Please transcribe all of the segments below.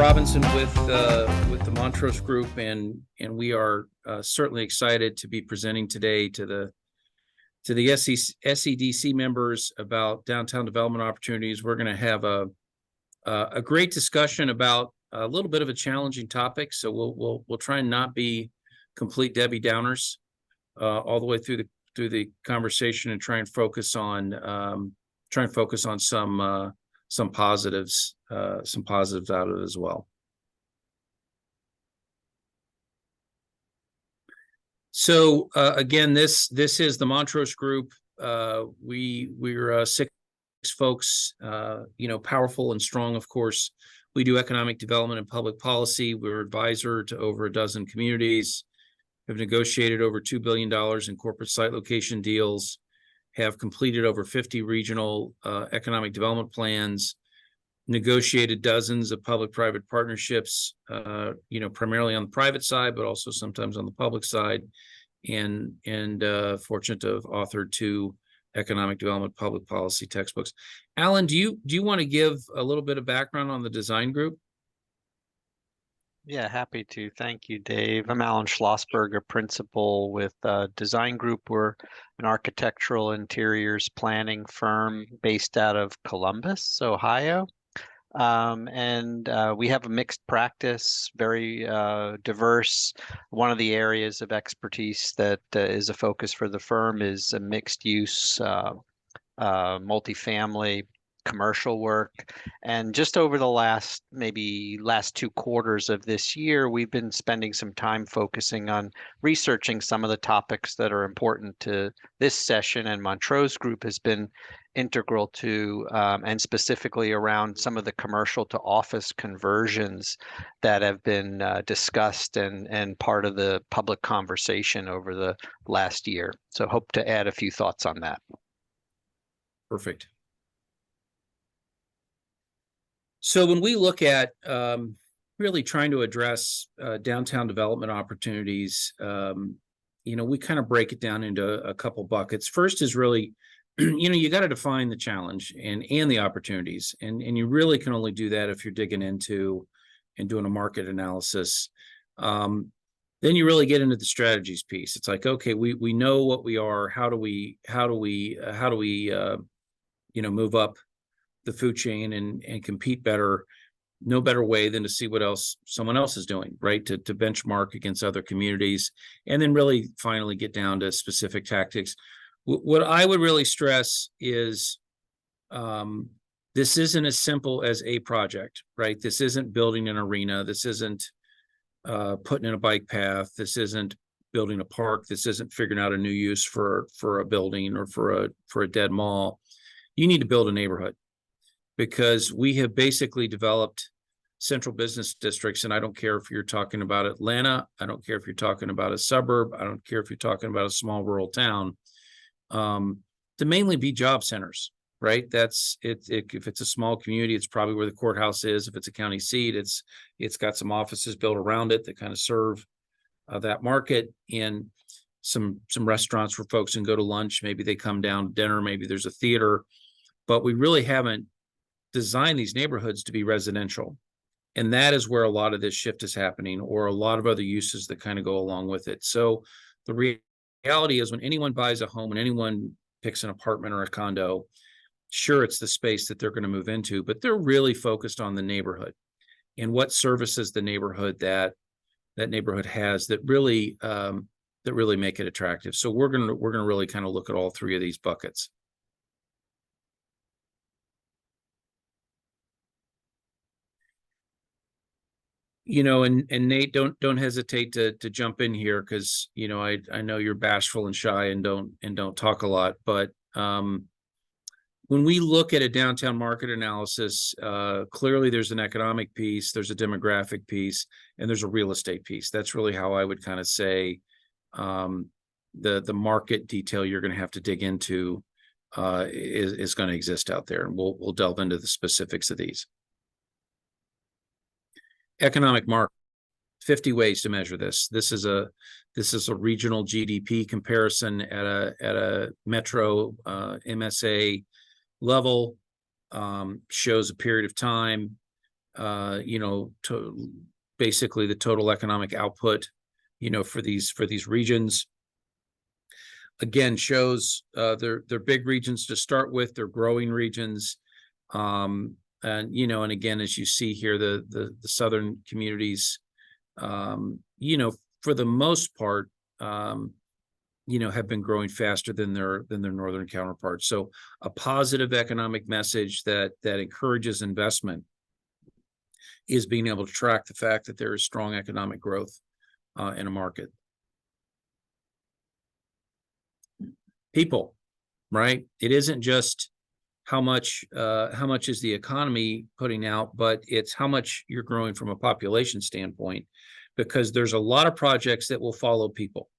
Robinson with the Montrose Group, and we are certainly excited to be presenting today to the SEDC members about downtown development opportunities. We're going to have a great discussion about a little bit of a challenging topic, so we'll try and not be complete Debbie Downers all the way through the conversation, and try and focus on some positives out of it as well. So again, this is the Montrose Group. We're six folks, powerful and strong. Of course, we do economic development and public policy. We're advisor to over a dozen communities. Have negotiated over $2 billion in corporate site location deals. Have completed over 50 regional economic development plans, negotiated dozens of public-private partnerships, primarily on the private side, but also sometimes on the public side, and fortunate to have authored 2 economic development public policy textbooks. Alan, do you want to give a little bit of background on the design group? Yeah, happy to. Thank you, Dave. I'm Alan Schlossberg, a principal with Design Group. We're an architectural interiors planning firm based out of Columbus, Ohio. And we have a mixed practice, very diverse. One of the areas of expertise that is a focus for the firm is a mixed use, multifamily commercial work. And just over the last 2 quarters of this year, we've been spending some time focusing on researching some of the topics that are important to this session, and Montrose Group has been integral to, and specifically around some of the commercial to office conversions that have been discussed and part of the public conversation over the last year. So hope to add a few thoughts on that. Perfect. So when we look at really trying to address downtown development opportunities, we kind of break it down into a couple buckets. First is really, you got to define the challenge and the opportunities, and you really can only do that if you're digging into and doing a market analysis. Then you really get into the strategies piece. It's like, okay, we know what we are. How do we move up the food chain and compete better? No better way than to see what else someone else is doing, right? To benchmark against other communities, and then really finally get down to specific tactics. What I would really stress is this isn't as simple as a project, right? This isn't building an arena. This isn't putting in a bike path. This isn't building a park. This isn't figuring out a new use for a building or for a dead mall. You need to build a neighborhood, because we have basically developed central business districts, and I don't care if you're talking about Atlanta, I don't care if you're talking about a suburb, I don't care if you're talking about a small rural town, to mainly be job centers, right? That's it. If it's a small community, it's probably where the courthouse is. If it's a county seat, it's got some offices built around it that kind of serve that market, and some restaurants where folks can go to lunch. Maybe they come down to dinner, maybe there's a theater, but we really haven't designed these neighborhoods to be residential. And that is where a lot of this shift is happening, or a lot of other uses that kind of go along with it. So the reality is, when anyone buys a home and anyone picks an apartment or a condo, sure, it's the space that they're going to move into, but they're really focused on the neighborhood and what services the neighborhood that neighborhood has that really make it attractive. So we're going to really kind of look at all 3 of these buckets. And Nate, don't hesitate to jump in here, because I know you're bashful and shy and don't talk a lot. But when we look at a downtown market analysis, clearly there's an economic piece, there's a demographic piece, and there's a real estate piece. That's really how I would kind of say the market detail you're going to have to dig into is going to exist out there, and we'll delve into the specifics of these. Economic market, 50 ways to measure this. This is a regional GDP comparison at a metro MSA level. Shows a period of time. to basically the total economic output, for these regions. Again, shows they're big regions to start with. They're growing regions, and again, as you see here, the southern communities, for the most part, have been growing faster than their northern counterparts. So a positive economic message that encourages investment is being able to track the fact that there is strong economic growth in a market. People, right? It isn't just how much is the economy putting out, but it's how much you're growing from a population standpoint, because there's a lot of projects that will follow people.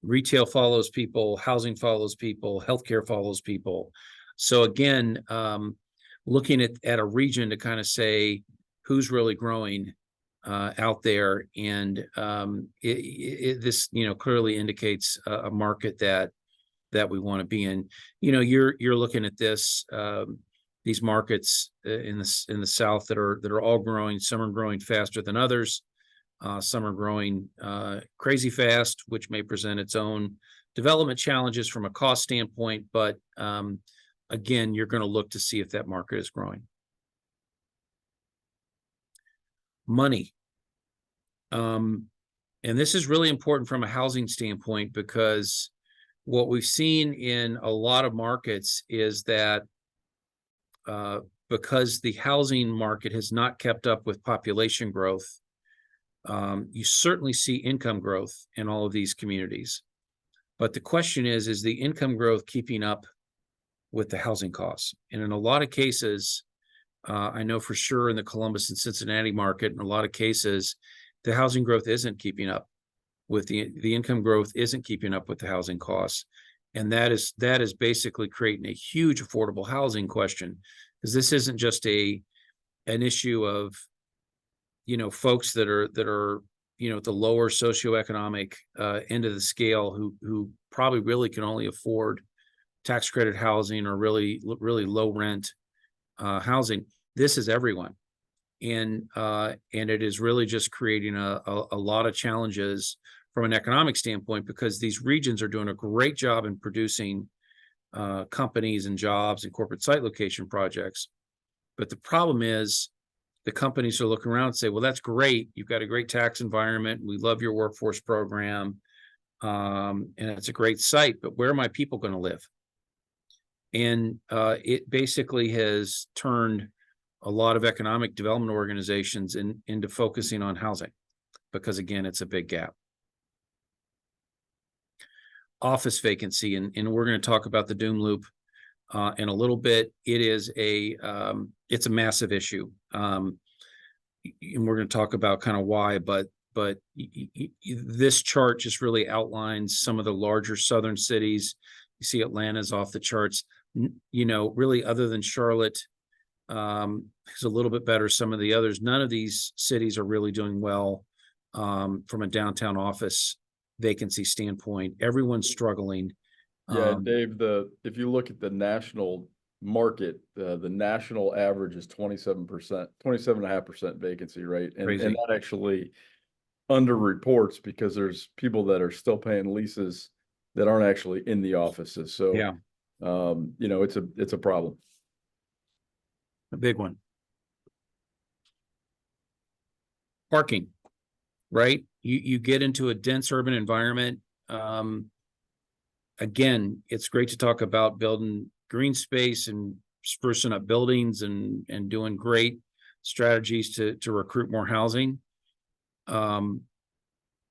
Retail follows people, housing follows people, healthcare follows people. So again, looking at a region to kind of say who's really growing out there, and this clearly indicates a market that we want to be in. You're looking at these markets in the South that are all growing. Some are growing faster than others. Some are growing crazy fast, which may present its own development challenges from a cost standpoint. But again, you're going to look to see if that market is growing. Money. And this is really important from a housing standpoint, because what we've seen in a lot of markets is that because the housing market has not kept up with population growth, you certainly see income growth in all of these communities. But the question is the income growth keeping up with the housing costs? And in a lot of cases, I know for sure in the Columbus and Cincinnati market, in a lot of cases, the housing growth isn't keeping up with the income growth, isn't keeping up with the housing costs. And that is basically creating a huge affordable housing question, because this isn't just an issue of folks that are at the lower socioeconomic end of the scale who probably really can only afford tax credit housing or really low rent housing. This is everyone, and it is really just creating a lot of challenges from an economic standpoint, because these regions are doing a great job in producing companies and jobs and corporate site location projects. But the problem is the companies are looking around and say, well, that's great. You've got a great tax environment. We love your workforce program. And it's a great site, but where are my people going to live? And it basically has turned a lot of economic development organizations into focusing on housing, because again, it's a big gap. Office vacancy, and we're going to talk about the doom loop in a little bit. It is it's a massive issue, and we're going to talk about kind of why. But this chart just really outlines some of the larger southern cities. You see Atlanta's off the charts. Really, other than Charlotte, is a little bit better. Some of the others, none of these cities are really doing well from a downtown office vacancy standpoint. Everyone's struggling. Yeah, Dave, if you look at the national market, the national average is 27%, 27.5% vacancy rate. And that actually underreports, because there's people that are still paying leases that aren't actually in the offices. So yeah, it's a problem. A big one. Parking, right? You get into a dense urban environment. Again, it's great to talk about building green space and sprucing up buildings and doing great strategies to recruit more housing. The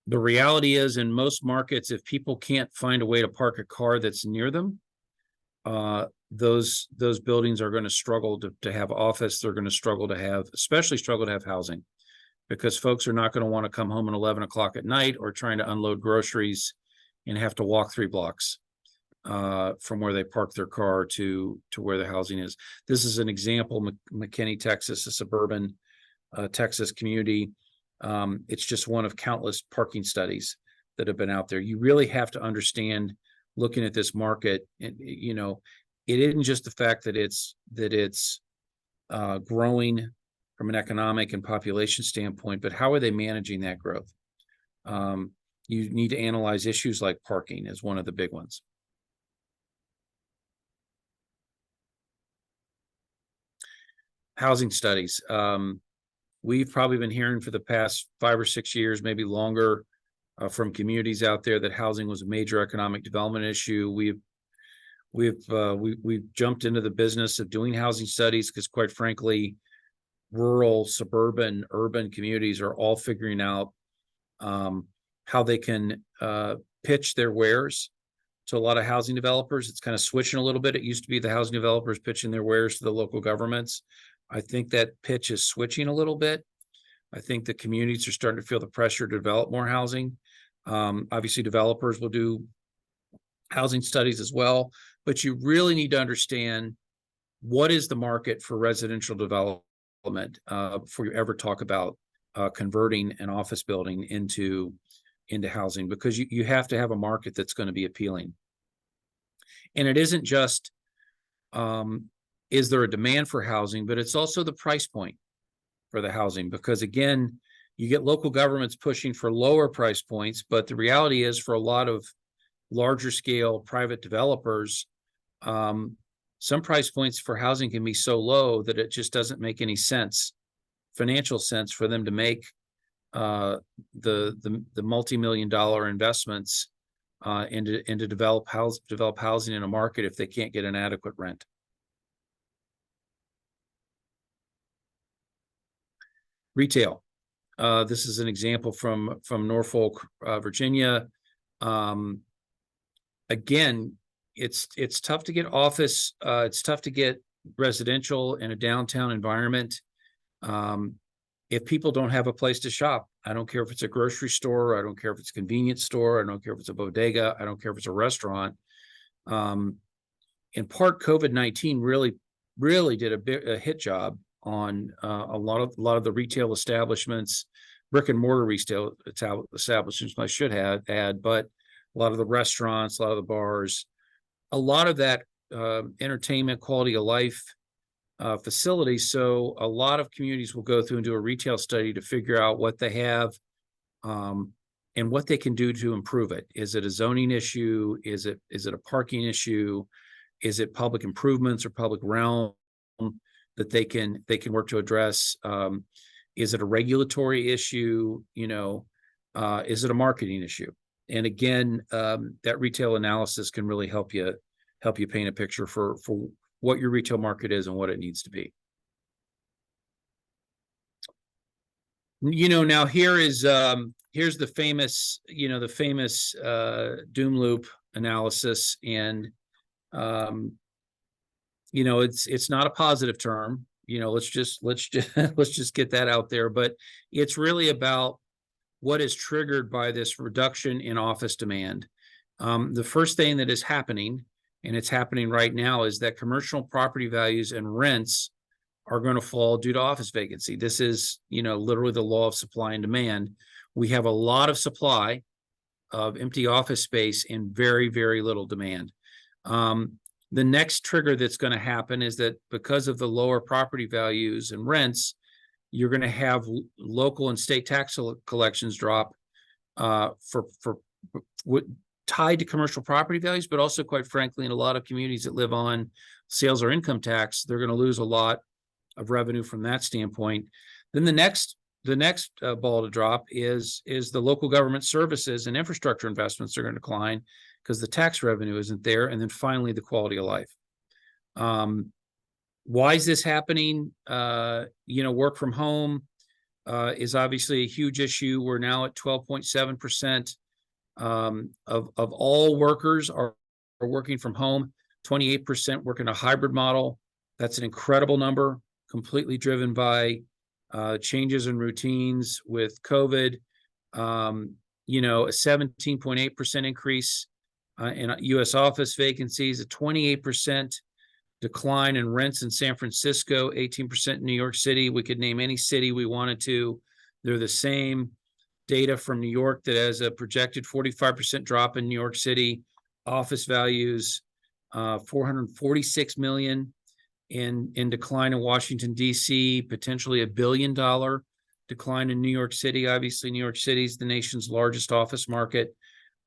reality is, in most markets, if people can't find a way to park a car that's near them, those buildings are going to struggle to have office. They're going to especially struggle to have housing, because folks are not going to want to come home at 11 o'clock at night or trying to unload groceries and have to walk 3 blocks from where they park their car to where the housing is. This is an example, McKinney, Texas, a suburban Texas community. It's just one of countless parking studies that have been out there. You really have to understand, looking at this market, and it isn't just the fact that it's growing from an economic and population standpoint, but how are they managing that growth? You need to analyze issues like parking as one of the big ones. Housing studies. We've probably been hearing for the past 5 or 6 years, maybe longer, from communities out there that housing was a major economic development issue. We've jumped into the business of doing housing studies because, quite frankly, rural, suburban, urban communities are all figuring out how they can pitch their wares to a lot of housing developers. It's kind of switching a little bit. It used to be the housing developers pitching their wares to the local governments. I think that pitch is switching a little bit. I think the communities are starting to feel the pressure to develop more housing. Obviously, developers will do housing studies as well, but you really need to understand what is the market for residential development before you ever talk about converting an office building into housing, because you have to have a market that's going to be appealing. And it isn't just is there a demand for housing, but it's also the price point for the housing, because again, you get local governments pushing for lower price points, but the reality is for a lot of larger scale private developers, some price points for housing can be so low that it just doesn't make any sense, financial sense, for them to make the multi-million-dollar investments and to develop housing in a market if they can't get an adequate rent. Retail. This is an example from Norfolk, Virginia. Again, it's tough to get office. It's tough to get residential in a downtown environment. If people don't have a place to shop, I don't care if it's a grocery store, I don't care if it's a convenience store, I don't care if it's a bodega, I don't care if it's a restaurant. In part, COVID-19 really did a hit job on a lot of the retail establishments, brick and mortar retail establishments, I should have had, but a lot of the restaurants, a lot of the bars, a lot of that entertainment, quality of life facilities. So a lot of communities will go through and do a retail study to figure out what they have and what they can do to improve it. Is it a zoning issue? Is it a parking issue? Is it public improvements or public realm that they can work to address? Is it a regulatory issue? Is it a marketing issue? And again, that retail analysis can really help you paint a picture for what your retail market is and what it needs to be. Now here's the famous, doom loop analysis, and it's not a positive term. Let's just get that out there. But it's really about what is triggered by this reduction in office demand. The first thing that is happening, and it's happening right now, is that commercial property values and rents are going to fall due to office vacancy. This is, literally the law of supply and demand. We have a lot of supply of empty office space and very, very little demand. The next trigger that's going to happen is that because of the lower property values and rents, you're going to have local and state tax collections drop tied to commercial property values, but also, quite frankly, in a lot of communities that live on sales or income tax, they're going to lose a lot of revenue from that standpoint. Then the next ball to drop is the local government services and infrastructure investments are going to decline because the tax revenue isn't there. And then finally, the quality of life. Why is this happening? Work from home is obviously a huge issue. We're now at 12.7% of all workers are working from home. 28% work in a hybrid model. That's an incredible number, completely driven by changes in routines with COVID. A 17.8% increase in U.S. office vacancies, a 28% decline in rents in San Francisco, 18% in New York City. We could name any city we wanted to. They're the same. Data from New York that has a projected 45% drop in New York City office values, 446 million in decline in Washington, D.C., potentially $1 billion decline in New York City. Obviously, New York City is the nation's largest office market.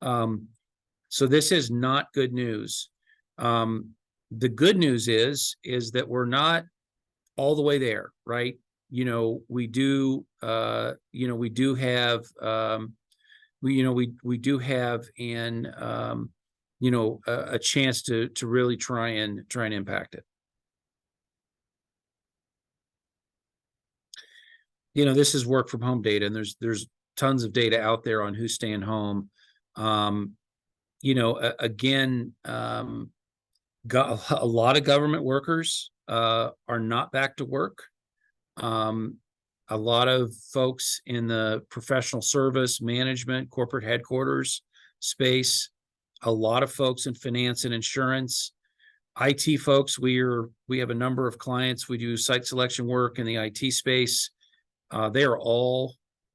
So this is not good news. The good news is that we're not all the way there, right? We do have we do have a chance to really try and impact it. This is work from home data, and there's tons of data out there on who's staying home. Again, got a lot of government workers are not back to work. A lot of folks in the professional service, management, corporate headquarters space, a lot of folks in finance and insurance, IT folks. We have a number of clients. We do site selection work in the IT space. They're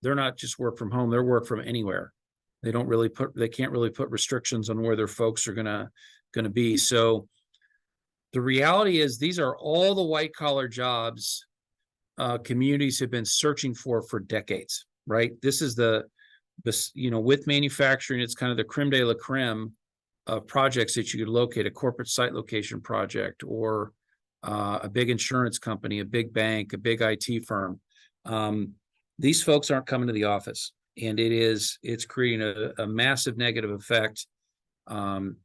not just work from home, they're work from anywhere. They can't really put restrictions on where their folks are gonna be. So the reality is these are all the white collar jobs communities have been searching for decades, right? This is with manufacturing, it's kind of the creme de la creme of projects that you could locate, a corporate site location project, or a big insurance company, a big bank, a big IT firm. These folks aren't coming to the office, and it's creating a massive negative effect, in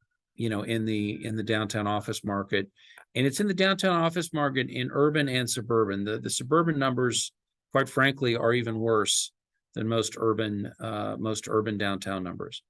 the downtown office market. And it's in the downtown office market in urban and suburban. The suburban numbers, quite frankly, are even worse than most urban downtown numbers.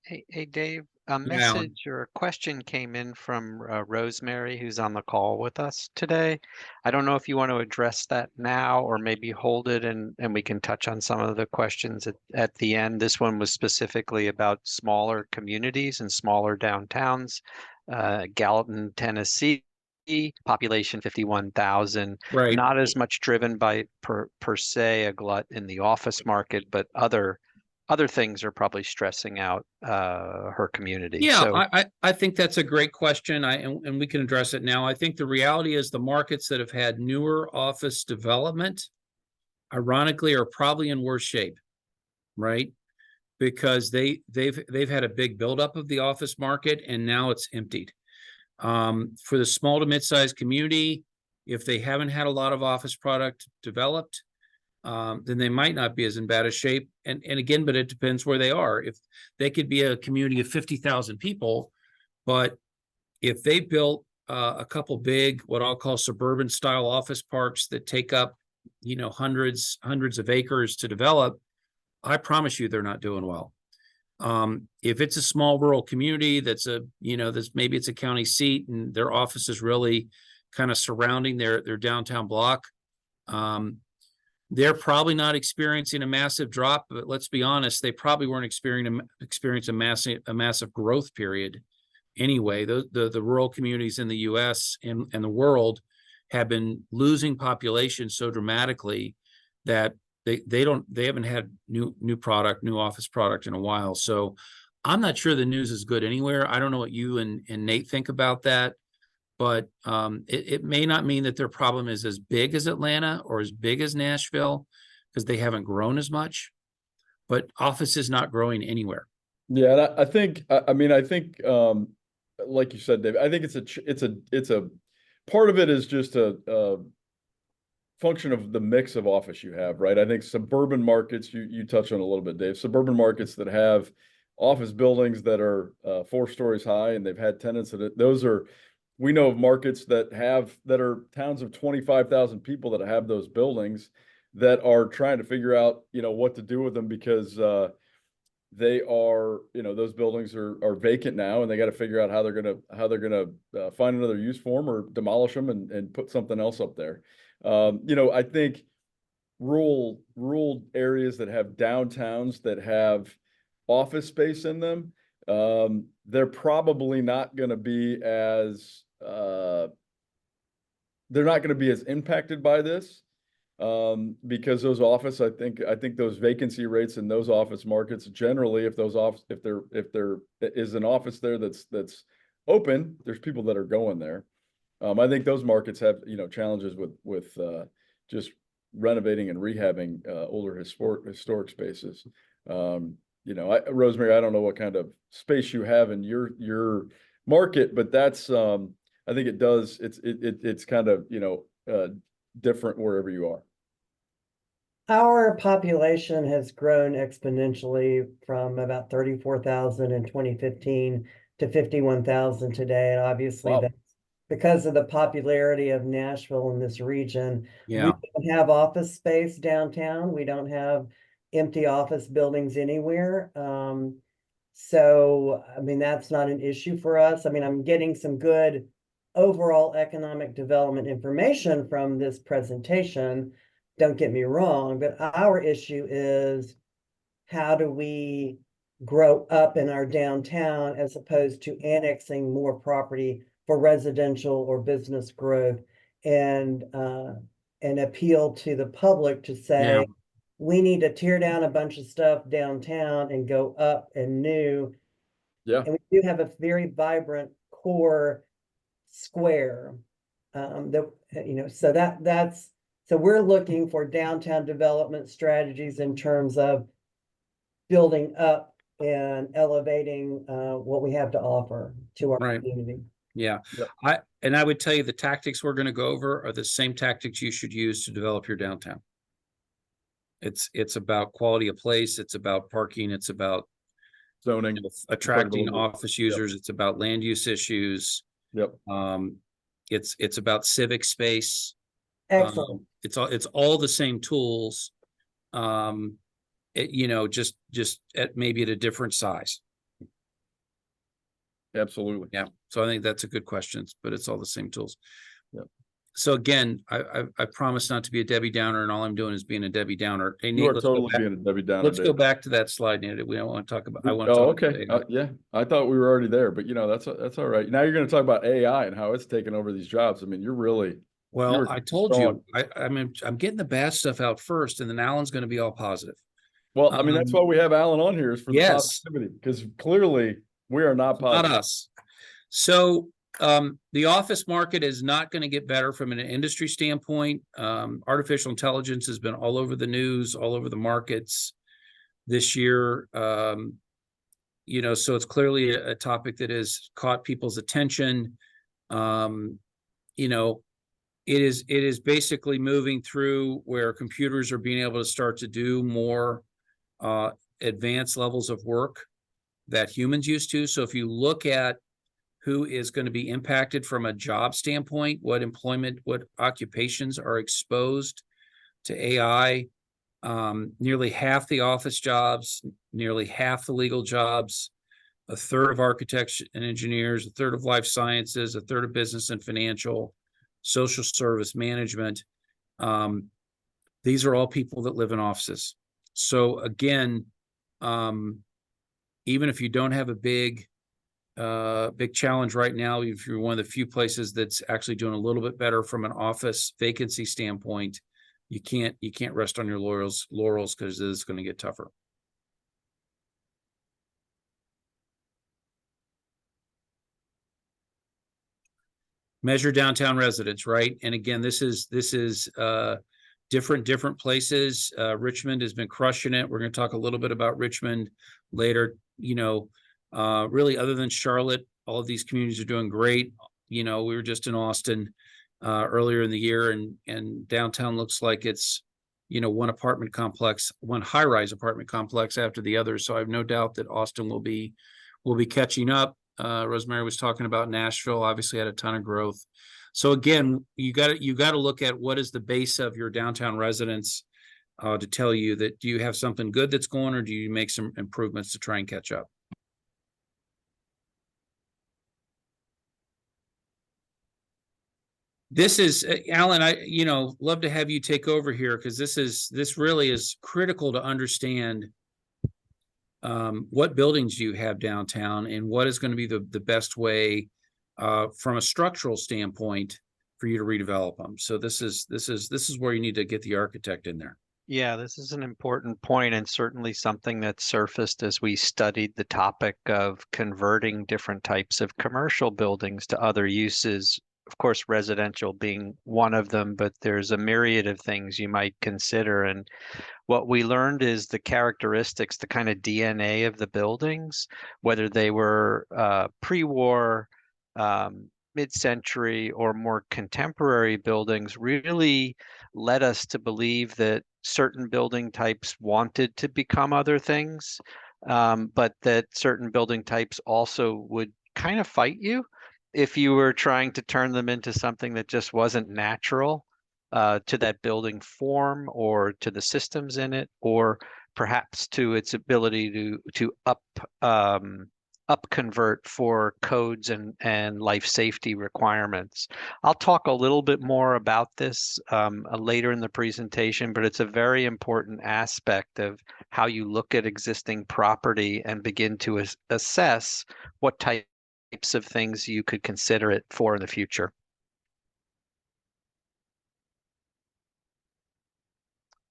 Hey, Dave, a message or a question came in from Rosemary, who's on the call with us today. I don't know if you want to address that now or maybe hold it and we can touch on some of the questions at the end. This one was specifically about smaller communities and smaller downtowns. Gallatin, Tennessee, population 51,000. Right. Not as much driven by per se a glut in the office market, but other things are probably stressing out her community. Yeah, so, I think that's a great question. And we can address it now. I think the reality is the markets that have had newer office development, ironically, are probably in worse shape, right? Because they've had a big buildup of the office market, and now it's emptied. For the small to mid-sized community, if they haven't had a lot of office product developed, then they might not be as in bad a shape. And again, but it depends where they are. If they could be a community of 50,000 people, but if they built a couple big, what I'll call suburban style office parks that take up, hundreds of acres to develop, I promise you they're not doing well. If it's a small rural community that's maybe it's a county seat and their office is really kind of surrounding their downtown block, they're probably not experiencing a massive drop, but let's be honest, they probably weren't experiencing a massive growth period anyway. The rural communities in the U.S. and the world have been losing population so dramatically that they haven't had new office product in a while. So I'm not sure the news is good anywhere. I don't know what you and Nate think about that. But it may not mean that their problem is as big as Atlanta or as big as Nashville, because they haven't grown as much. But office is not growing anywhere. Yeah, and I think like you said, Dave, I think it's a part of it is just a function of the mix of office you have, right? I think suburban markets, you touched on a little bit, Dave. Suburban markets that have office buildings that are 4 stories high and they've had tenants we know of markets that are towns of 25,000 people that have those buildings that are trying to figure out, what to do with them because they are, those buildings are vacant now and they got to figure out how they're going to find another use for them or demolish them and put something else up there. I think rural areas that have downtowns that have office space in them, they're probably not going to be as impacted by this because those office, I think those vacancy rates in those office markets generally, if there is an office there that's open, there's people that are going there. I think those markets have, challenges with just renovating and rehabbing older historic spaces. Rosemary, I don't know what kind of space you have in your market, but that's I think it's kind of different wherever you are. Our population has grown exponentially from about 34,000 in 2015 to 51,000 today. And obviously Wow. that's because of the popularity of Nashville in this region. Yeah. We don't have office space downtown. We don't have empty office buildings anywhere. So, I mean, that's not an issue for us. I mean, I'm getting some good overall economic development information from this presentation. Don't get me wrong, but our issue is how do we grow up in our downtown as opposed to annexing more property for residential or business growth and appeal to the public to say, we need to tear down a bunch of stuff downtown and go up and new. Yeah. And we do have a very vibrant core square so we're looking for downtown development strategies in terms of building up and elevating what we have to offer to our community. Yeah. Yep. I would tell you the tactics we're going to go over are the same tactics you should use to develop your downtown. It's about quality of place, it's about parking, it's about zoning, attracting office users, Yep. It's about land use issues. Yep. It's about civic space. Excellent. It's all the same tools. Just maybe at a different size. Absolutely. Yeah. So I think that's a good question, but it's all the same tools. Yep. So again, I promise not to be a Debbie Downer, and all I'm doing is being a Debbie Downer. Hey, You Nate, are totally being a Debbie Downer. let's go back to that slide, Nate. We don't want to talk about. I want to Oh, talk okay. Yeah, I thought we were already there, but that's all right. Now you're going to talk about AI and how it's taking over these jobs. I mean, you're really well. I told you. I mean, I'm getting the bad stuff out first, and then Alan's going to be all positive. Well, I mean, that's why we have Alan on here, is for the positivity, because clearly we are not positive. Not us. So the office market is not going to get better from an industry standpoint. Artificial intelligence has been all over the news, all over the markets this year. So it's clearly a topic that has caught people's attention. It is basically moving through where computers are being able to start to do more advanced levels of work that humans used to. So if you look at who is going to be impacted from a job standpoint, what occupations are exposed to AI, nearly half the office jobs, nearly half the legal jobs, a third of architects and engineers, a third of life sciences, a third of business and financial, social service management. These are all people that live in offices. So again, even if you don't have a big challenge right now, if you're one of the few places that's actually doing a little bit better from an office vacancy standpoint, you can't rest on your laurels because it is going to get tougher. Measure downtown residents, right? And again, this is different places. Richmond has been crushing it. We're going to talk a little bit about Richmond later. Really, other than Charlotte, all of these communities are doing great. We were just in Austin earlier in the year, and downtown looks like it's one high-rise apartment complex after the other. So I have no doubt that Austin will be catching up. Rosemary was talking about Nashville, obviously had a ton of growth. So again, you got to look at what is the base of your downtown residents to tell you that, do you have something good that's going, or do you make some improvements to try and catch up? This is Alan. I love to have you take over here, because this really is critical to understand what buildings do you have downtown and what is going to be the best way from a structural standpoint for you to redevelop them. So this is where you need to get the architect in there. Yeah, this is an important point and certainly something that surfaced as we studied the topic of converting different types of commercial buildings to other uses. Of course, residential being one of them, but there's a myriad of things you might consider. And what we learned is the characteristics, the kind of DNA of the buildings, whether they were pre-war, mid-century, or more contemporary buildings, really led us to believe that certain building types wanted to become other things, but that certain building types also would kind of fight you if you were trying to turn them into something that just wasn't natural to that building form or to the systems in it, or perhaps to its ability to up convert for codes and life safety requirements. I'll talk a little bit more about this later in the presentation, but it's a very important aspect of how you look at existing property and begin to assess what types of things you could consider it for in the future.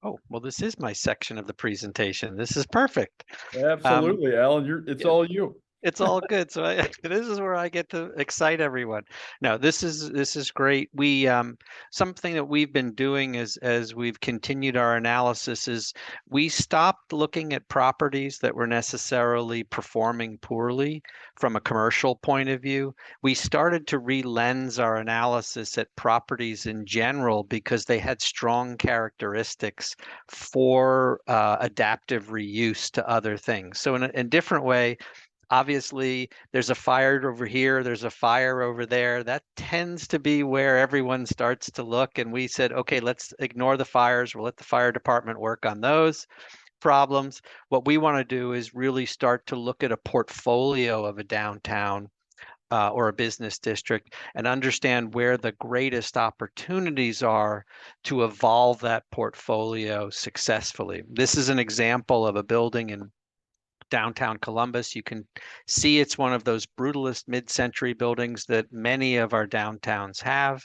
Oh, well, this is my section of the presentation. This is perfect. Absolutely, Alan, it's yeah. all you. It's all good. So this is where I get to excite everyone. No, this is great. We something that we've been doing as we've continued our analysis is we stopped looking at properties that were necessarily performing poorly from a commercial point of view. We started to re-lens our analysis at properties in general because they had strong characteristics for adaptive reuse to other things. So in a different way, obviously there's a fire over here, there's a fire over there. That tends to be where everyone starts to look. And we said, okay, let's ignore the fires. We'll let the fire department work on those problems. What we want to do is really start to look at a portfolio of a downtown or a business district and understand where the greatest opportunities are to evolve that portfolio successfully. This is an example of a building in downtown Columbus. You can see it's one of those brutalist mid-century buildings that many of our downtowns have.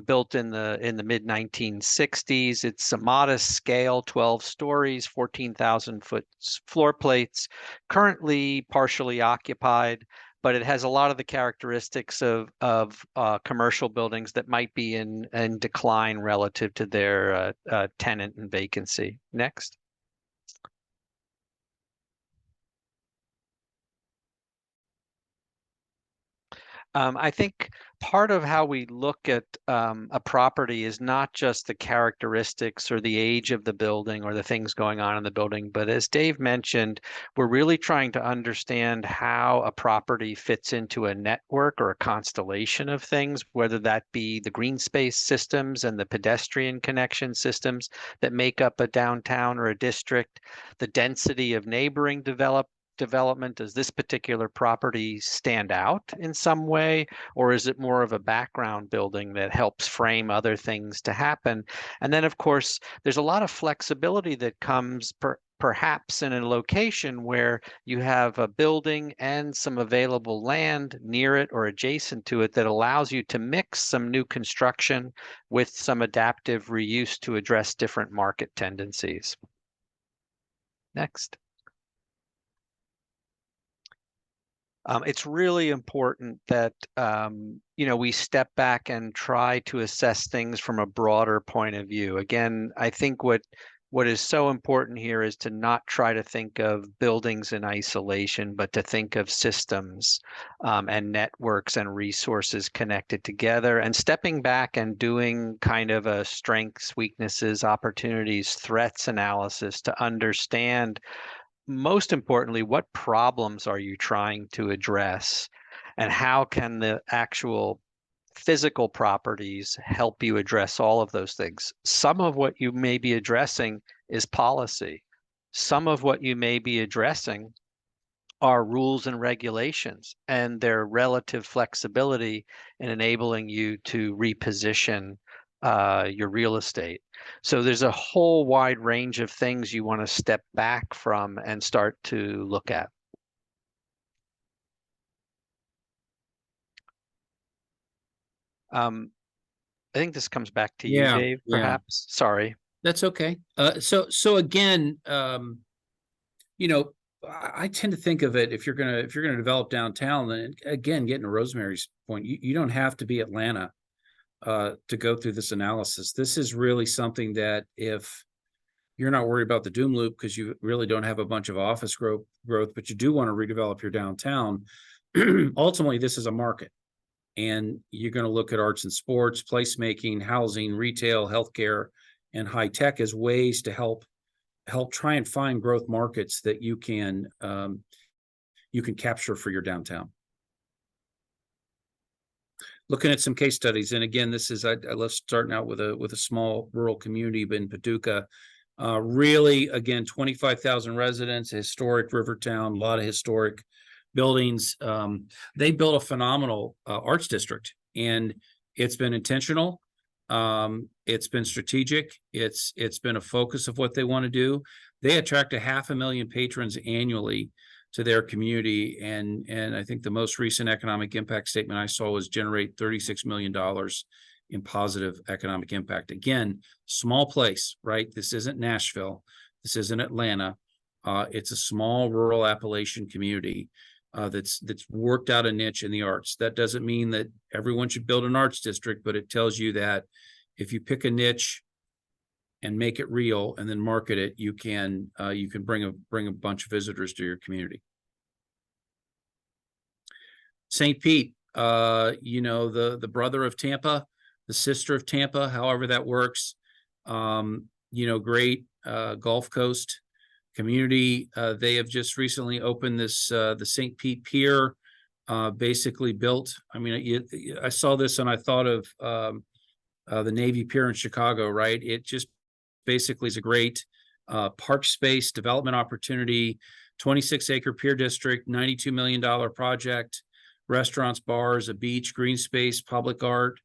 Built in the mid 1960s. It's a modest scale, 12 stories, 14,000 foot floor plates, currently partially occupied, but it has a lot of the characteristics of commercial buildings that might be in decline relative to their tenant and vacancy. Next. I think part of how we look at a property is not just the characteristics or the age of the building or the things going on in the building, but as Dave mentioned, we're really trying to understand how a property fits into a network or a constellation of things, whether that be the green space systems and the pedestrian connection systems that make up a downtown or a district, the density of neighboring development. Does this particular property stand out in some way, or is it more of a background building that helps frame other things to happen? And then, of course, there's a lot of flexibility that comes perhaps in a location where you have a building and some available land near it or adjacent to it that allows you to mix some new construction with some adaptive reuse to address different market tendencies. Next. It's really important that we step back and try to assess things from a broader point of view. Again, I think what is so important here is to not try to think of buildings in isolation, but to think of systems and networks and resources connected together, and stepping back and doing kind of a strengths, weaknesses, opportunities, threats analysis to understand, most importantly, what problems are you trying to address, and how can the actual physical properties help you address all of those things? Some of what you may be addressing is policy. Some of what you may be addressing are rules and regulations and their relative flexibility in enabling you to reposition your real estate. So there's a whole wide range of things you want to step back from and start to look at. I think this comes back to you, Dave, perhaps. Sorry. That's okay. So again, you know, I tend to think of it, if you're gonna develop downtown, then again, getting to Rosemary's point, you don't have to be Atlanta to go through this analysis. This is really something that, if you're not worried about the doom loop because you really don't have a bunch of office growth, but you do want to redevelop your downtown, ultimately this is a market. And you're going to look at arts and sports, placemaking, housing, retail, healthcare, and high tech as ways to help try and find growth markets that you can capture for your downtown. Looking at some case studies, and again, this is I love starting out with a small rural community in Paducah. Really, again, 25,000 residents, a historic river town, a lot of historic buildings. They built a phenomenal arts district, and it's been intentional. It's been strategic. It's been a focus of what they want to do. They attract 500,000 patrons annually to their community, and I think the most recent economic impact statement I saw was generate $36 million in positive economic impact. Again, small place, right? This isn't Nashville. This isn't Atlanta. It's a small rural Appalachian community that's worked out a niche in the arts. That doesn't mean that everyone should build an arts district, but it tells you that if you pick a niche and make it real and then market it, you can bring a bunch of visitors to your community. St. Pete, the brother of Tampa, the sister of Tampa, however that works. Great Gulf Coast community. They have just recently opened this the St. Pete Pier, basically built. I mean, I saw this and I thought of the Navy Pier in Chicago, right? It just basically is a great park space development opportunity, 26-acre pier district, $92 million project, restaurants, bars, a beach, green space, public art,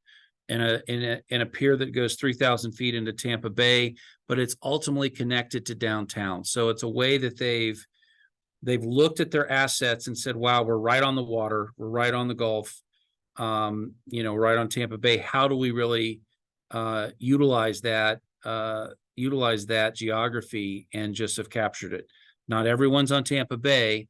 and a pier that goes 3,000 feet into Tampa Bay, but it's ultimately connected to downtown. So it's a way that they've looked at their assets and said, wow, we're right on the water, we're right on the Gulf, right on Tampa Bay. How do we really utilize that geography and just have captured it? Not everyone's on Tampa Bay,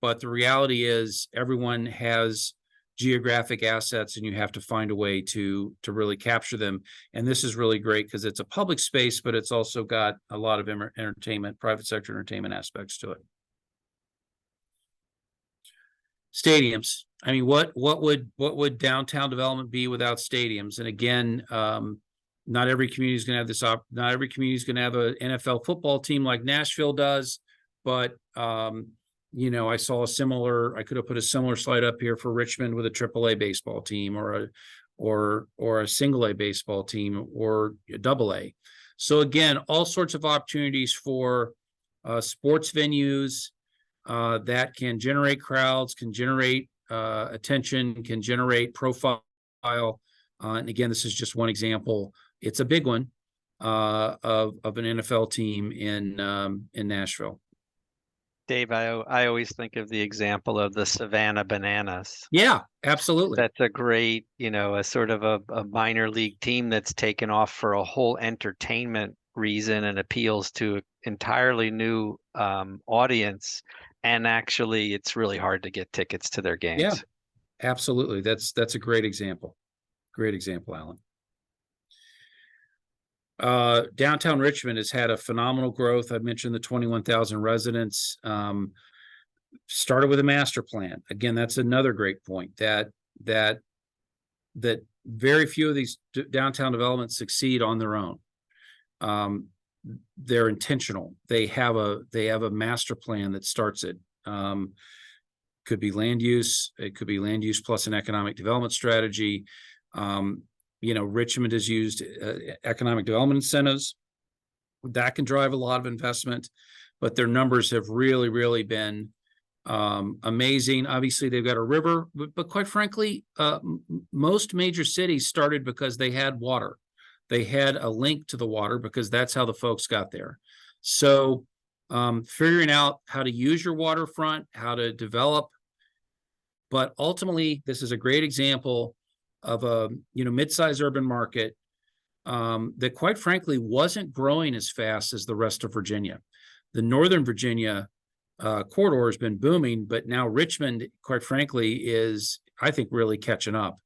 but the reality is everyone has geographic assets, and you have to find a way to really capture them. And this is really great because it's a public space, but it's also got a lot of entertainment, private sector entertainment aspects to it. Stadiums. I mean, what would downtown development be without stadiums? And again, not every community is going to have this. Not every community is going to have an NFL football team like Nashville does, but I saw I could have put a similar slide up here for Richmond with a AAA baseball team, or a single A baseball team, or a double A. So again, all sorts of opportunities for sports venues that can generate crowds, can generate attention, can generate profile. And again, this is just one example. It's a big one of an NFL team in Nashville. Dave, I always think of the example of the Savannah Bananas. Yeah, absolutely. That's a great, a sort of a minor league team that's taken off for a whole entertainment reason and appeals to an entirely new audience. And actually, it's really hard to get tickets to their games. Yeah, absolutely. That's a great example. Great example, Alan. Downtown Richmond has had a phenomenal growth. I mentioned the 21,000 residents. Started with a master plan. Again, that's another great point, that very few of these downtown developments succeed on their own. They're intentional. They have a master plan that starts it. Could be land use. It could be land use plus an economic development strategy. Richmond has used economic development incentives that can drive a lot of investment, but their numbers have really, really been amazing. Obviously, they've got a river, but quite frankly, most major cities started because they had water. They had a link to the water because that's how the folks got there. So figuring out how to use your waterfront, how to develop, but ultimately, this is a great example of a mid-sized urban market that quite frankly wasn't growing as fast as the rest of Virginia. The Northern Virginia corridor has been booming, but now Richmond, quite frankly, is, I think, really catching up.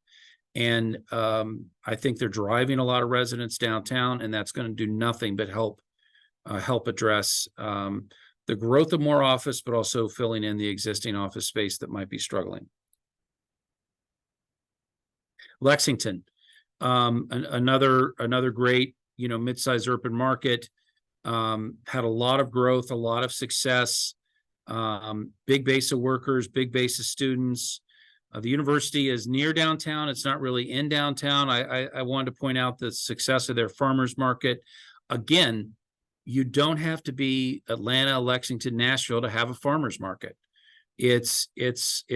And I think they're driving a lot of residents downtown, and that's going to do nothing but help address the growth of more office, but also filling in the existing office space that might be struggling. Lexington, another great, mid-sized urban market, had a lot of growth, a lot of success, big base of workers, big base of students. The university is near downtown. It's not really in downtown. I wanted to point out the success of their farmers market. Again, you don't have to be Atlanta, Lexington, Nashville to have a farmers market. It's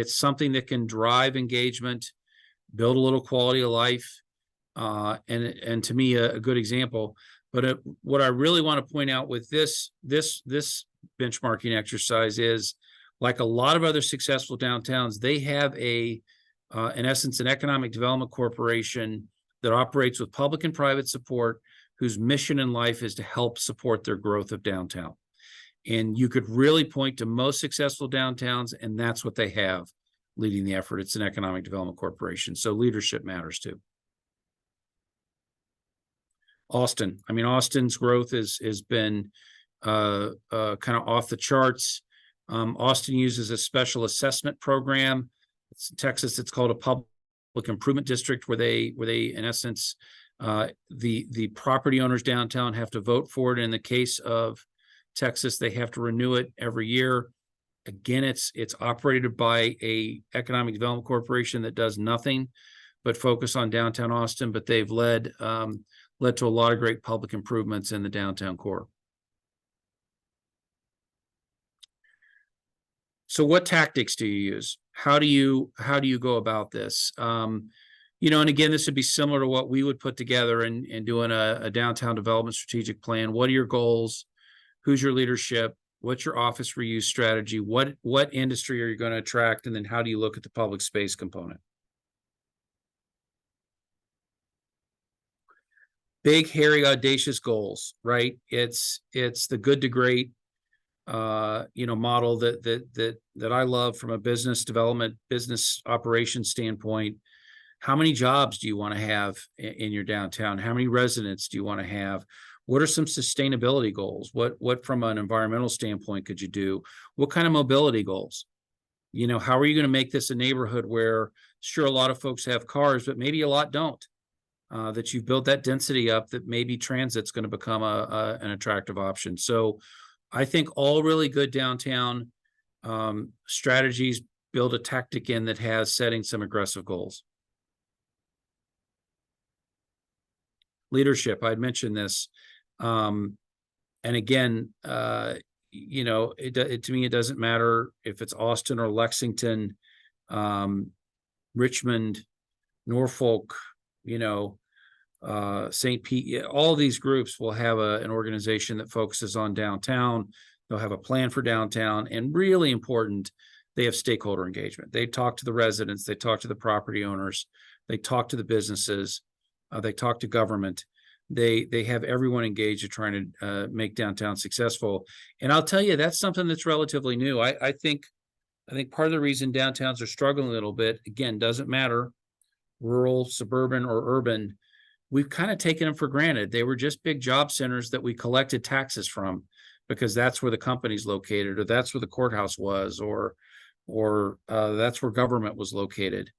something that can drive engagement, build a little quality of life, and to me a good example. But what I really want to point out with this benchmarking exercise is, like a lot of other successful downtowns, they have in essence, an economic development corporation that operates with public and private support, whose mission in life is to help support their growth of downtown. And you could really point to most successful downtowns, and that's what they have leading the effort. It's an economic development corporation. So leadership matters too. Austin. I mean, Austin's growth has been kind of off the charts. Austin uses a special assessment program. In Texas, it's called a public improvement district, where they in essence, the property owners downtown have to vote for it. In the case of Texas, they have to renew it every year. Again, it's operated by a economic development corporation that does nothing but focus on downtown Austin, but they've led to a lot of great public improvements in the downtown core. So what tactics do you use? How do you go about this? And again, this would be similar to what we would put together in doing a downtown development strategic plan. What are your goals? Who's your leadership? What's your office reuse strategy? What industry are you going to attract? And then how do you look at the public space component? Big, hairy, audacious goals, right? It's the good to great model that I love from a business development, business operations standpoint. How many jobs do you want to have in your downtown? How many residents do you want to have? What are some sustainability goals? What from an environmental standpoint could you do? What kind of mobility goals? How are you going to make this a neighborhood where, sure, a lot of folks have cars, but maybe a lot don't? That you've built that density up, that maybe transit's going to become an attractive option. So I think all really good downtown strategies build a tactic in that has setting some aggressive goals. Leadership, I'd mentioned this. And again, to me, it doesn't matter if it's Austin or Lexington, Richmond, Norfolk, St. Pete. All of these groups will have an organization that focuses on downtown. They'll have a plan for downtown, and really important, they have stakeholder engagement. They talk to the residents, they talk to the property owners, they talk to the businesses, they talk to government. They have everyone engaged in trying to make downtown successful. And I'll tell you, that's something that's relatively new. I think part of the reason downtowns are struggling a little bit, again, doesn't matter, rural, suburban, or urban, we've kind of taken them for granted. They were just big job centers that we collected taxes from because that's where the company's located, or that's where the courthouse was, or that's where government was located.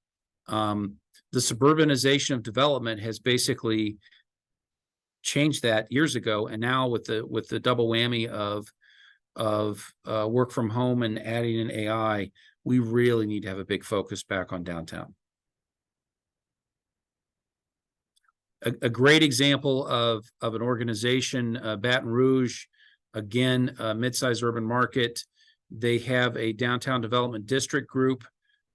The suburbanization of development has basically changed that years ago, and now with the double whammy of work from home and adding in AI, we really need to have a big focus back on downtown. A great example of an organization, Baton Rouge, again, a mid-sized urban market. They have a downtown development district group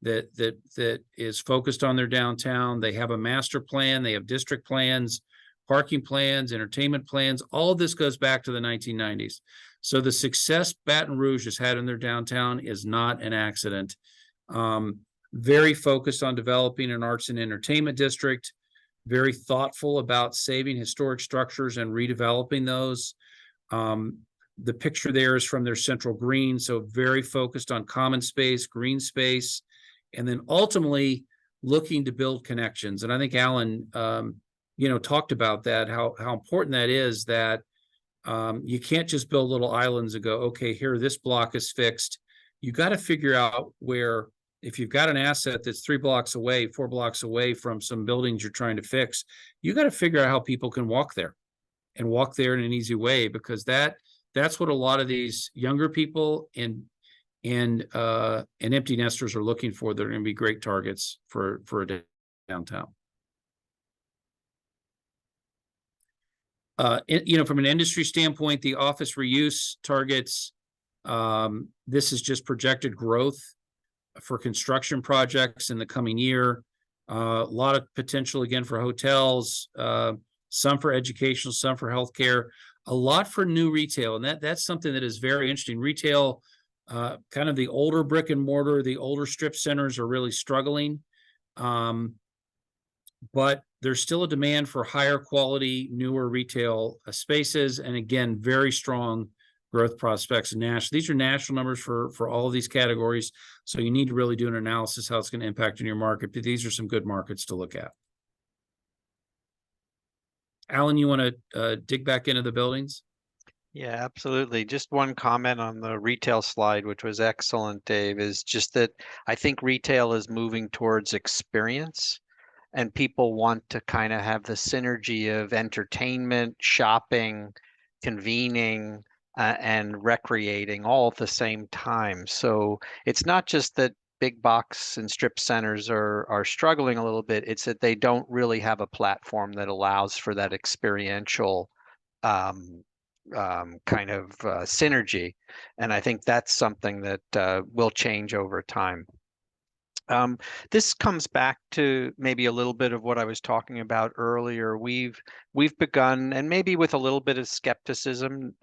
that is focused on their downtown. They have a master plan. They have district plans, parking plans, entertainment plans. All of this goes back to the 1990s. So the success Baton Rouge has had in their downtown is not an accident. Very focused on developing an arts and entertainment district. very thoughtful about saving historic structures and redeveloping those. The picture there is from their central green, so very focused on common space, green space, and then ultimately looking to build connections. And I think Alan, talked about that, how important that is, that you can't just build little islands and go, okay, here, this block is fixed. You got to figure out where, if you've got an asset that's 3 blocks away, 4 blocks away from some buildings you're trying to fix, you got to figure out how people can walk there and walk there in an easy way, because that's what a lot of these younger people and empty nesters are looking for. They're going to be great targets for a downtown. From an industry standpoint, the office reuse targets, this is just projected growth for construction projects in the coming year. A lot of potential again for hotels, some for educational, some for healthcare, a lot for new retail. And that's something that is very interesting. Retail, kind of the older brick and mortar, the older strip centers are really struggling. But there's still a demand for higher quality, newer retail spaces. And again, very strong growth prospects nationally. These are national numbers for all of these categories. So you need to really do an analysis how it's going to impact in your market. But these are some good markets to look at. Alan, you want to dig back into the buildings? Yeah, absolutely. Just one comment on the retail slide, which was excellent, Dave, is just that I think retail is moving towards experience, and people want to kind of have the synergy of entertainment, shopping, convening, and recreating all at the same time. So it's not just that big box and strip centers are struggling a little bit. It's that they don't really have a platform that allows for that experiential kind of synergy. And I think that's something that will change over time. This comes back to maybe a little bit of what I was talking about earlier. We've begun, and maybe with a little bit of skepticism,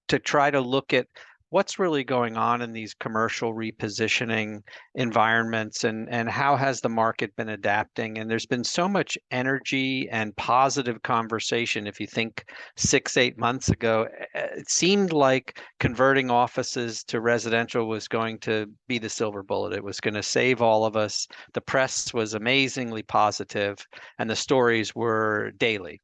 to try to look at what's really going on in these commercial repositioning environments, and how has the market been adapting. And there's been so much energy and positive conversation. If you think 6-8 months ago, it seemed like converting offices to residential was going to be the silver bullet. It was going to save all of us. The press was amazingly positive, and the stories were daily.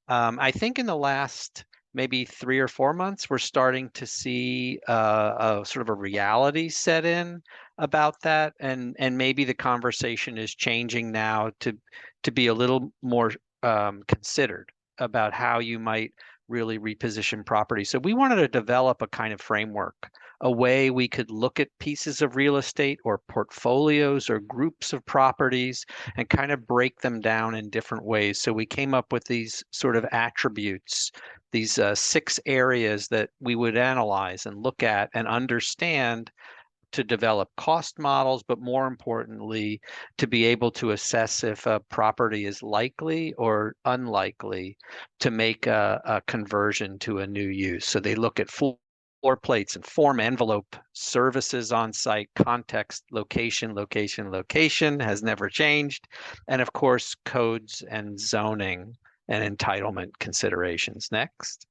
I think in the last maybe 3 or 4 months, we're starting to see a sort of a reality set in about that, and maybe the conversation is changing now to be a little more considered about how you might really reposition property. So we wanted to develop a kind of framework, a way we could look at pieces of real estate or portfolios or groups of properties and kind of break them down in different ways. So we came up with these sort of attributes, these 6 areas that we would analyze and look at and understand to develop cost models, but more importantly, to be able to assess if a property is likely or unlikely to make a conversion to a new use. So they look at floor plates and form envelope, services on site, context, location has never changed, and of course, codes and zoning and entitlement considerations. Next.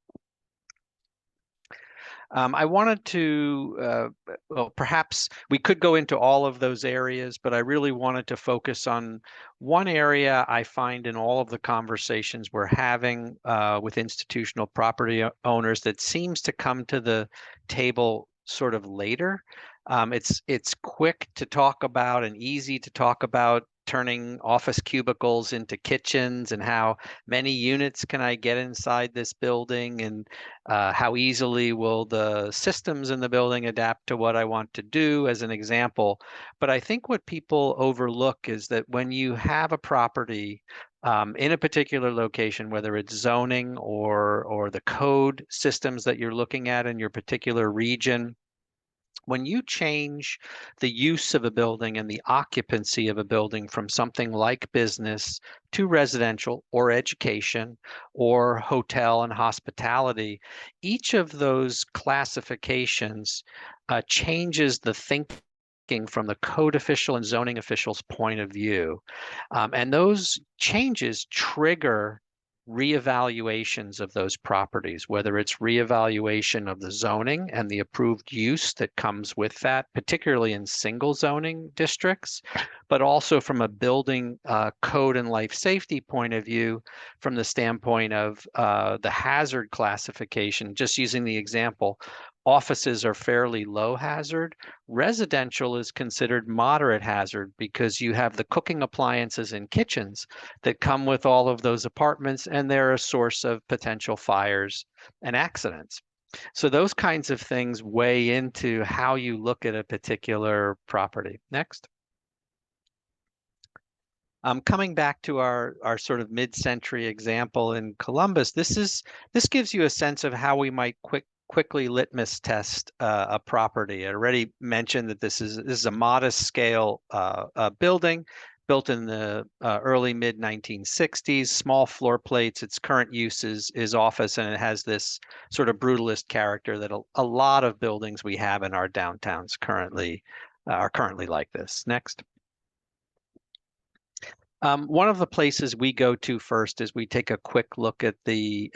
I wanted to, well, perhaps we could go into all of those areas, but I really wanted to focus on one area I find in all of the conversations we're having with institutional property owners that seems to come to the table sort of later. It's quick to talk about and easy to talk about turning office cubicles into kitchens, and how many units can I get inside this building, and how easily will the systems in the building adapt to what I want to do, as an example. But I think what people overlook is that when you have a property in a particular location, whether it's zoning or the code systems that you're looking at in your particular region, when you change the use of a building and the occupancy of a building from something like business to residential or education or hotel and hospitality, each of those classifications changes the thinking from the code official and zoning official's point of view. And those changes trigger reevaluations of those properties, whether it's reevaluation of the zoning and the approved use that comes with that, particularly in single zoning districts, but also from a building code and life safety point of view, from the standpoint of the hazard classification. Just using the example, offices are fairly low hazard. Residential is considered moderate hazard because you have the cooking appliances and kitchens that come with all of those apartments, and they're a source of potential fires and accidents. So those kinds of things weigh into how you look at a particular property. Next. Coming back to our sort of mid-century example in Columbus, this gives you a sense of how we might quickly litmus test a property. I already mentioned that this is a modest scale building built in the early mid 1960s, small floor plates. Its current use is office, and it has this sort of brutalist character that a lot of buildings we have in our downtowns are currently like this. Next. One of the places we go to first is we take a quick look at the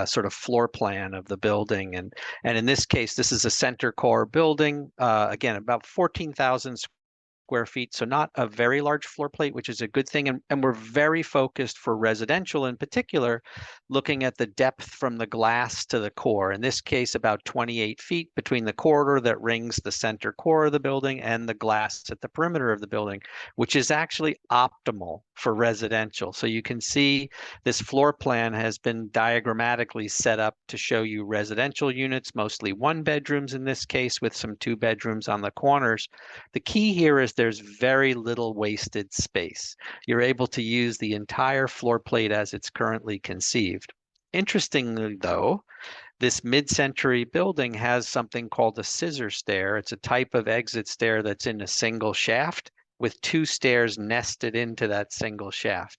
sort of floor plan of the building, and in this case, this is a center core building. Again, about 14,000 square feet, so not a very large floor plate, which is a good thing. And we're very focused for residential in particular, looking at the depth from the glass to the core. In this case, about 28 feet between the corridor that rings the center core of the building and the glass at the perimeter of the building, which is actually optimal for residential. So you can see this floor plan has been diagrammatically set up to show you residential units, mostly 1 bedrooms in this case, with some 2 bedrooms on the corners. The key here is there's very little wasted space. You're able to use the entire floor plate as it's currently conceived. Interestingly, though, this mid-century building has something called a scissor stair. It's a type of exit stair that's in a single shaft with 2 stairs nested into that single shaft.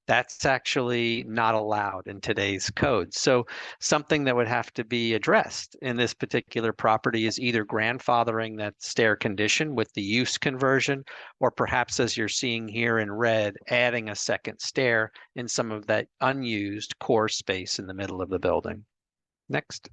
That's actually not allowed in today's code. So something that would have to be addressed in this particular property is either grandfathering that stair condition with the use conversion, or perhaps, as you're seeing here in red, adding a second stair in some of that unused core space in the middle of the building. Next.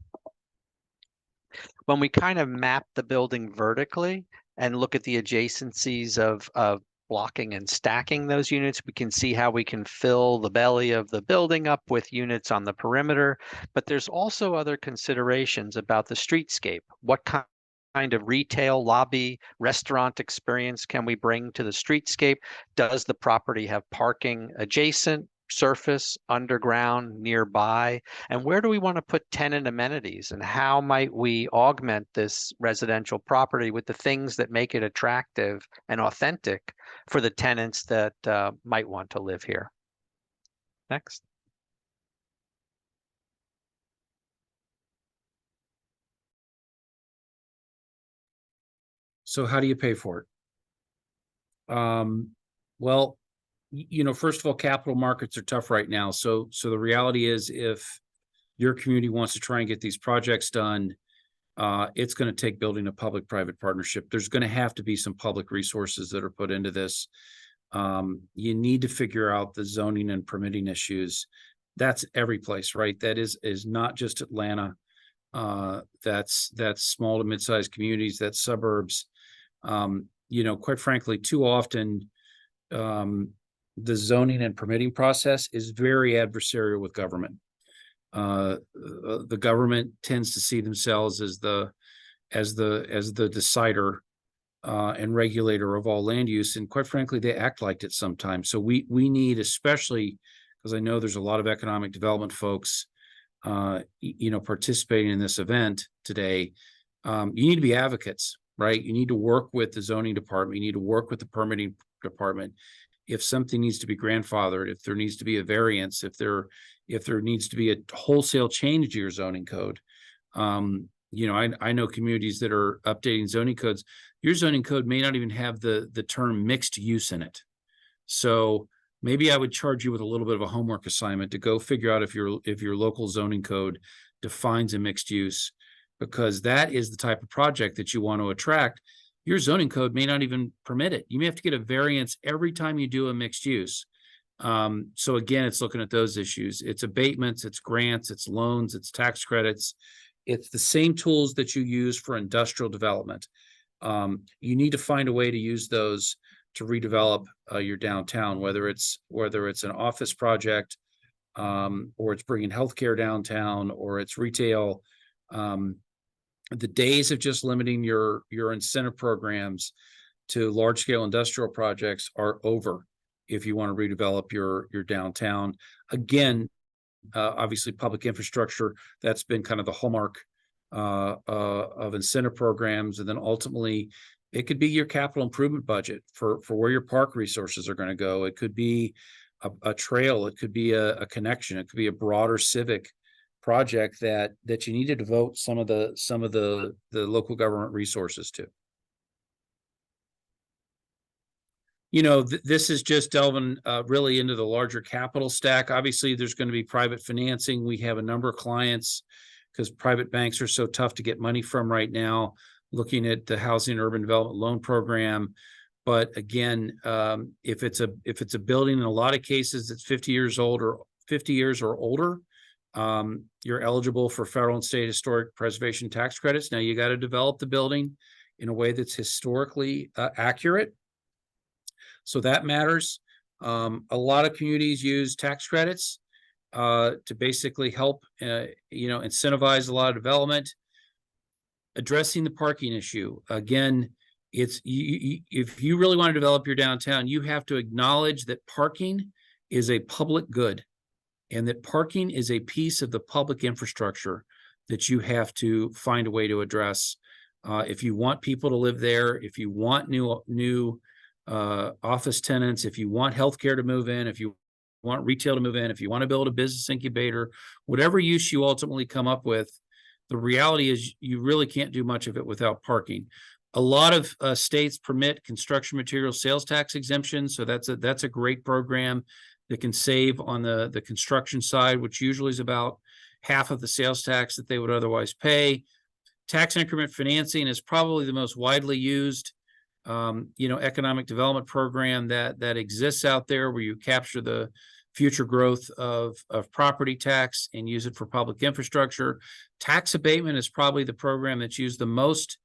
When we kind of map the building vertically and look at the adjacencies of blocking and stacking those units, we can see how we can fill the belly of the building up with units on the perimeter. But there's also other considerations about the streetscape. What kind of retail, lobby, restaurant experience can we bring to the streetscape? Does the property have parking adjacent, surface, underground, nearby? And where do we want to put tenant amenities? And how might we augment this residential property with the things that make it attractive and authentic for the tenants that might want to live here? Next. So how do you pay for it? Well, first of all, capital markets are tough right now. So the reality is, if your community wants to try and get these projects done, it's going to take building a public-private partnership. There's going to have to be some public resources that are put into this. You need to figure out the zoning and permitting issues. That's every place, right? That is not just Atlanta. That's small to mid-sized communities, that's suburbs. Quite frankly, too often, the zoning and permitting process is very adversarial with government. The government tends to see themselves as the decider and regulator of all land use, and quite frankly, they act like it sometimes. So we need, especially because I know there's a lot of economic development folks, participating in this event today. You need to be advocates, right? You need to work with the zoning department. You need to work with the permitting department. If something needs to be grandfathered, if there needs to be a variance, if there needs to be a wholesale change to your zoning code. I know communities that are updating zoning codes. Your zoning code may not even have the term mixed use in it. So maybe I would charge you with a little bit of a homework assignment to go figure out if your local zoning code defines a mixed use, because that is the type of project that you want to attract. your zoning code may not even permit it. You may have to get a variance every time you do a mixed use. So again, it's looking at those issues. It's abatements, it's grants, it's loans, it's tax credits. It's the same tools that you use for industrial development. You need to find a way to use those to redevelop your downtown, whether it's an office project, or it's bringing healthcare downtown, or it's retail. The days of just limiting your incentive programs to large scale industrial projects are over if you want to redevelop your downtown. Again, obviously public infrastructure, that's been kind of the hallmark of incentive programs. And then ultimately it could be your capital improvement budget for where your park resources are going to go. It could be a trail, it could be a connection, it could be a broader civic project that you need to devote some of the local government resources to. You know, this is just delving really into the larger capital stack. Obviously, there's going to be private financing. We have a number of clients, because private banks are so tough to get money from right now, looking at the Housing and Urban Development Loan Program. But again, if it's a building, in a lot of cases, it's 50 years old or 50 years or older, you're eligible for federal and state historic preservation tax credits. Now you got to develop the building in a way that's historically accurate. So that matters. A lot of communities use tax credits to basically help, incentivize a lot of development. Addressing the parking issue. Again, if you really want to develop your downtown, you have to acknowledge that parking is a public good, and that parking is a piece of the public infrastructure that you have to find a way to address. If you want people to live there, if you want new office tenants, if you want healthcare to move in, if you want retail to move in, if you want to build a business incubator, whatever use you ultimately come up with, the reality is you really can't do much of it without parking. A lot of states permit construction material sales tax exemptions, so that's a great program that can save on the construction side, which usually is about half of the sales tax that they would otherwise pay. Tax increment financing is probably the most widely used economic development program that exists out there, where you capture the future growth of property tax and use it for public infrastructure. Tax abatement is probably the program that's used the most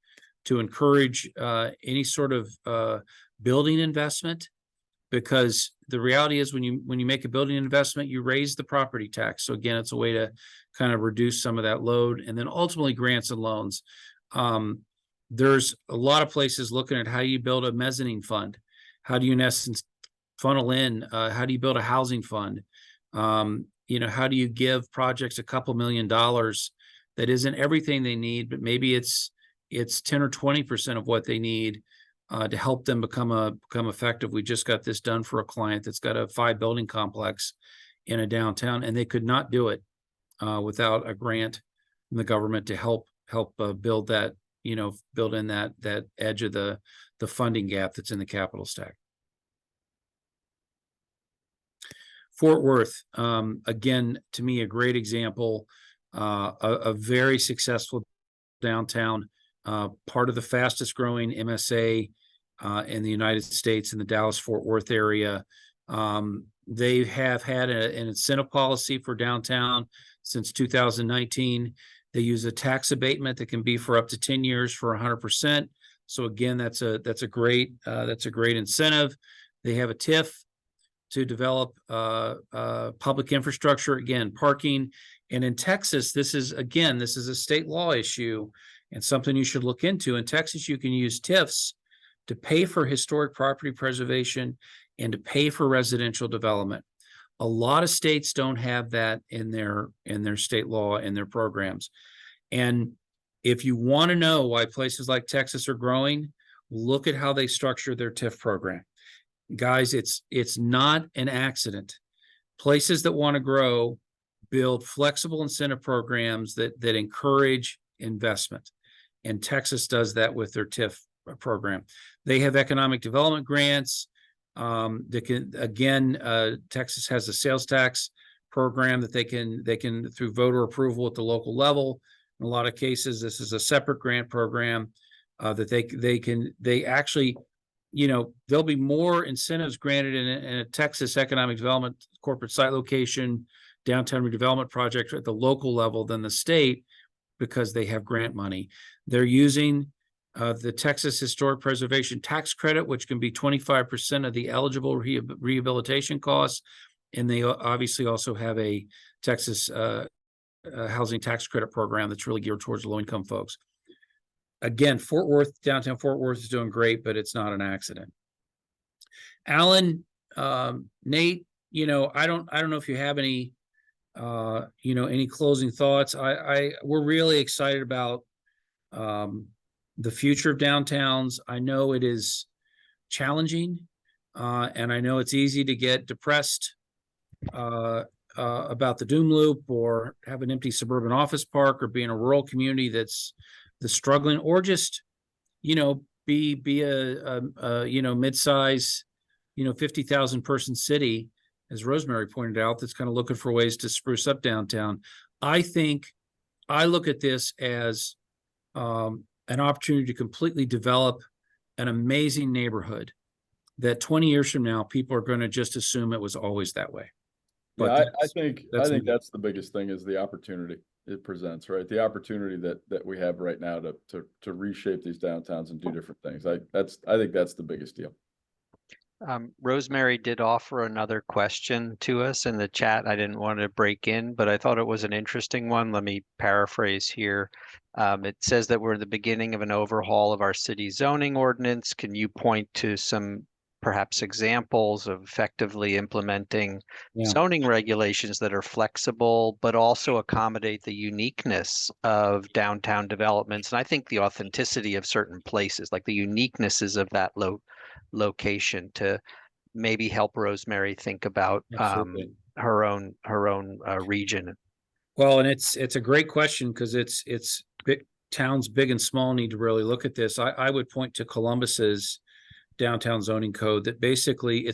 to encourage any sort of building investment, because the reality is when you make a building investment, you raise the property tax. So again, it's a way to kind of reduce some of that load. And then ultimately grants and loans. There's a lot of places looking at how you build a mezzanine fund. How do you, in essence, funnel in? How do you build a housing fund? How do you give projects a couple $1 million that isn't everything they need, but maybe it's 10 or 20% of what they need to help them become effective. We just got this done for a client that's got a 5-building complex in a downtown, and they could not do it without a grant from the government to help build that. Build in that edge of the funding gap that's in the capital stack. Fort Worth, again, to me, a great example, a very successful downtown, part of the fastest growing MSA in the United States, in the Dallas-Fort Worth area. They have had an incentive policy for downtown since 2019. They use a tax abatement that can be for up to 10 years for 100%. So again, that's a great incentive. They have a TIF to develop public infrastructure, again, parking. And in Texas, this is a state law issue and something you should look into. In Texas, you can use TIFs to pay for historic property preservation and to pay for residential development. A lot of states don't have that in their state law, in their programs. And if you want to know why places like Texas are growing, look at how they structure their TIF program. Guys, it's not an accident. Places that want to grow build flexible incentive programs that encourage investment. And Texas does that with their TIF program. They have economic development grants. Texas has a sales tax program that they can through voter approval at the local level. In a lot of cases, this is a separate grant program. that they actually, there'll be more incentives granted in a Texas economic development corporate site location, downtown redevelopment project at the local level than the state, because they have grant money. They're using the Texas Historic Preservation Tax Credit, which can be 25% of the eligible rehabilitation costs. And they obviously also have a Texas housing tax credit program that's really geared towards low-income folks. Again, downtown Fort Worth is doing great, but it's not an accident. Alan, Nate, I don't know if you have any, any closing thoughts. We're really excited about the future of downtowns. I know it is challenging, and I know it's easy to get depressed about the doom loop, or have an empty suburban office park, or be in a rural community that's struggling, or just, be a mid-size, 50,000 person city, as Rosemary pointed out, that's kind of looking for ways to spruce up downtown. I think I look at this as an opportunity to completely develop an amazing neighborhood that 20 years from now, people are going to just assume it was always that way. But yeah, I think that's the biggest thing, is the opportunity it presents, right? The opportunity that we have right now to reshape these downtowns and do different things. I think that's the biggest deal. Rosemary did offer another question to us in the chat. I didn't want to break in, but I thought it was an interesting one. Let me paraphrase here. It says that we're in the beginning of an overhaul of our city zoning ordinance. Can you point to some perhaps examples of effectively implementing zoning regulations that are flexible, but also accommodate the uniqueness of downtown developments? And I think the authenticity of certain places, like the uniquenesses of that location, to maybe help Rosemary think about her own region. Well, and it's a great question, because it's big towns, big and small, need to really look at this. I would point to Columbus's downtown zoning code, that basically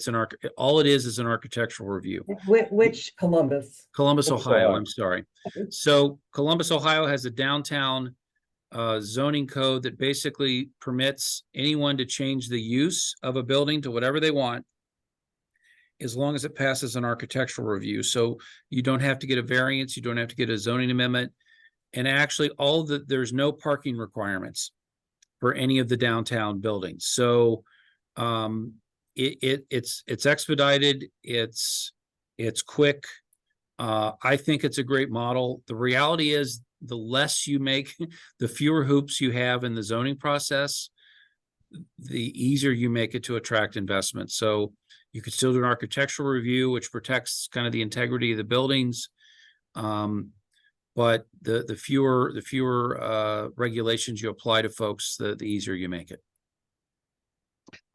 all it is an architectural review. Which Columbus? Columbus, Ohio. I'm sorry. So Columbus, Ohio has a downtown zoning code that basically permits anyone to change the use of a building to whatever they want, as long as it passes an architectural review. So you don't have to get a variance, you don't have to get a zoning amendment, and actually there's no parking requirements for any of the downtown buildings. So it's expedited, it's quick. I think it's a great model. The reality is, the less you make, the fewer hoops you have in the zoning process, the easier you make it to attract investment. So you could still do an architectural review, which protects kind of the integrity of the buildings. But the fewer regulations you apply to folks, the easier you make it.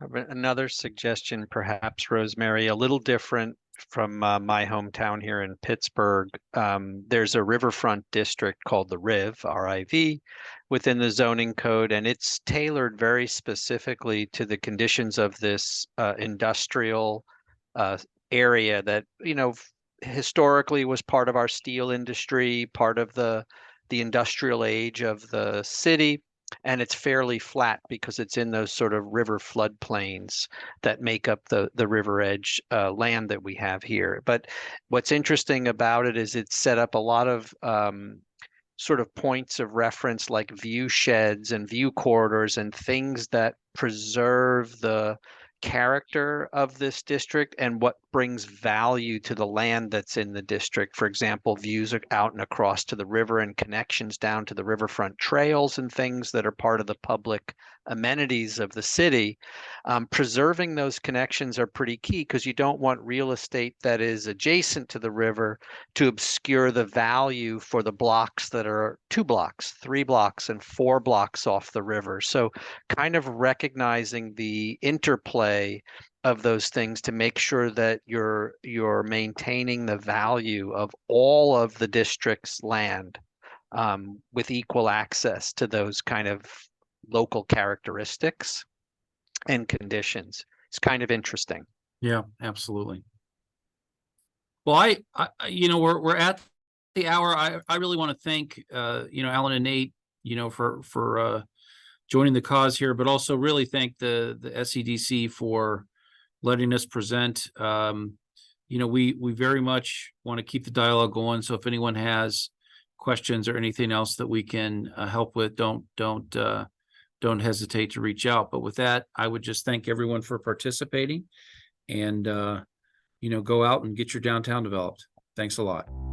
Another suggestion, perhaps, Rosemary, a little different from my hometown here in Pittsburgh. There's a riverfront district called the RIV, R-I-V, within the zoning code, and it's tailored very specifically to the conditions of this industrial area that, historically was part of our steel industry, part of the industrial age of the city. And it's fairly flat because it's in those sort of river floodplains that make up the river edge land that we have here. But what's interesting about it is it's set up a lot of sort of points of reference, like view sheds and view corridors and things that preserve the character of this district and what brings value to the land that's in the district. For example, views are out and across to the river and connections down to the riverfront trails and things that are part of the public amenities of the city. Preserving those connections are pretty key, because you don't want real estate that is adjacent to the river to obscure the value for the blocks that are 2 blocks, 3 blocks, and 4 blocks off the river. So kind of recognizing the interplay of those things to make sure that you're maintaining the value of all of the district's land with equal access to those kind of local characteristics and conditions. It's kind of interesting. Yeah, absolutely. Well, I we're at the hour. I really want to thank Alan and Nate, for joining the cause here, but also really thank the SEDC for letting us present. We very much want to keep the dialogue going. So if anyone has questions or anything else that we can help with, don't hesitate to reach out. But with that, I would just thank everyone for participating, and go out and get your downtown developed. Thanks a lot.